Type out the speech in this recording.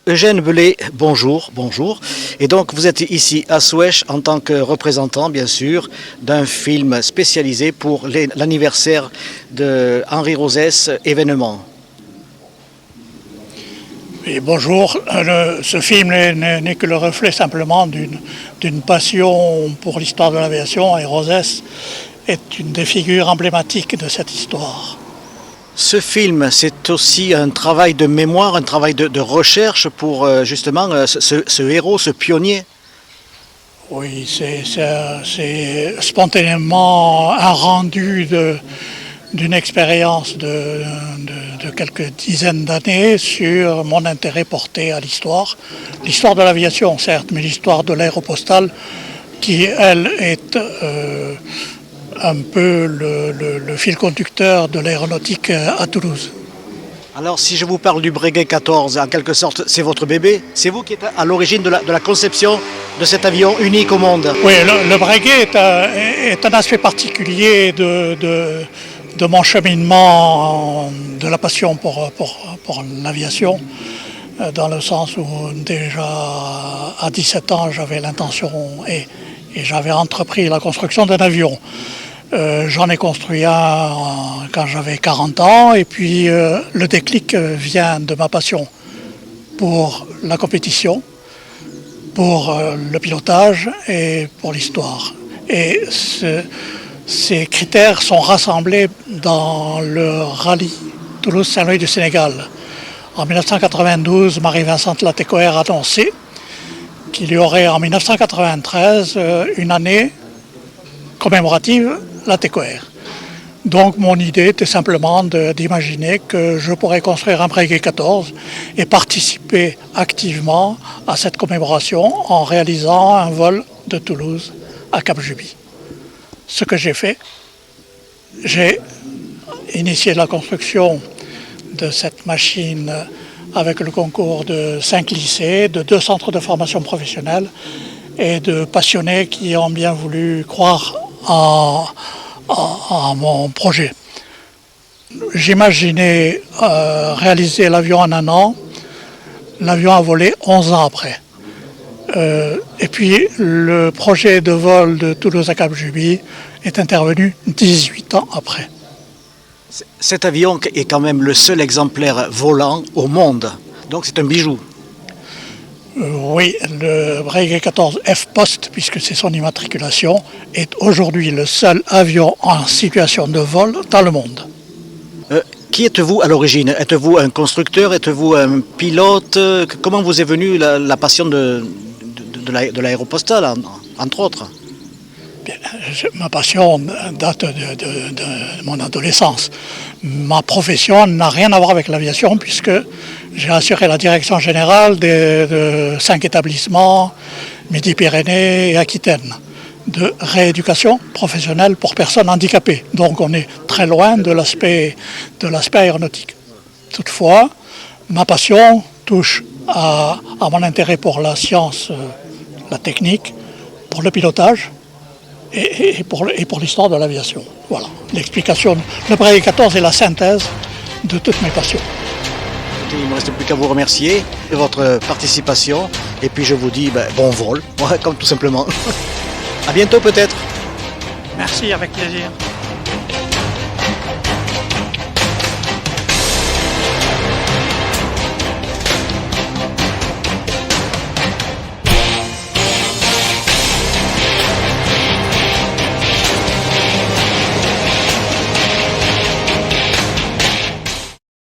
Eugène Belay, bonjour, bonjour. Et donc vous êtes ici à Souesch en tant que représentant, bien sûr, d'un film spécialisé pour l'anniversaire de Henri Rosès, événement. Et bonjour, ce film n'est que le reflet simplement d'une passion pour l'histoire de l'aviation, et Rosès est une des figures emblématiques de cette histoire. Ce film, c'est aussi un travail de mémoire, un travail de recherche pour justement ce héros, ce pionnier. Oui, c'est spontanément un rendu d'une expérience de quelques dizaines d'années sur mon intérêt porté à l'histoire. L'histoire de l'aviation, certes, mais l'histoire de l'aéropostale qui, elle, est un peu le fil conducteur de l'aéronautique à Toulouse. Alors si je vous parle du Breguet 14, en quelque sorte, c'est votre bébé. C'est vous qui êtes à l'origine de la conception de cet avion unique au monde. Oui, le Breguet est un aspect particulier de mon cheminement, de la passion pour l'aviation, dans le sens où déjà à 17 ans j'avais l'intention et j'avais entrepris la construction d'un avion. J'en ai construit un quand j'avais 40 ans et puis le déclic vient de ma passion pour la compétition, pour le pilotage et pour l'histoire. Et ces critères sont rassemblés dans le rallye Toulouse-Saint-Louis du Sénégal. En 1992, Marie-Vincente Latécoère a annoncé qu'il y aurait en 1993 une année commémorative Latécoère. Donc mon idée était simplement d'imaginer que je pourrais construire un Breguet 14 et participer activement à cette commémoration en réalisant un vol de Toulouse à Cap-Juby. Ce que j'ai fait, j'ai initié la construction de cette machine avec le concours de 5 lycées, de 2 centres de formation professionnelle et de passionnés qui ont bien voulu croire à mon projet. J'imaginais réaliser l'avion en un an. L'avion a volé 11 ans après. Et puis le projet de vol de Toulouse à Cap-Juby est intervenu 18 ans après. Cet avion est quand même le seul exemplaire volant au monde. Donc c'est un bijou. Oui, le Breguet 14 F-Post, puisque c'est son immatriculation, est aujourd'hui le seul avion en situation de vol dans le monde. Qui êtes-vous à l'origine? Êtes-vous un constructeur? Êtes-vous un pilote? Comment vous est venue la passion de l'aéropostale, entre autres? Bien, ma passion date de mon adolescence. Ma profession n'a rien à voir avec l'aviation puisque j'ai assuré la direction générale de 5 établissements, Midi-Pyrénées et Aquitaine, de rééducation professionnelle pour personnes handicapées. Donc on est très loin de l'aspect aéronautique. Toutefois, ma passion touche à mon intérêt pour la science, la technique, pour le pilotage et pour l'histoire de l'aviation. Voilà, l'explication. Le Breguet 14 est la synthèse de toutes mes passions. Il ne me reste plus qu'à vous remercier de votre participation et puis je vous dis bon vol, comme tout simplement. À bientôt peut-être. Merci, avec plaisir.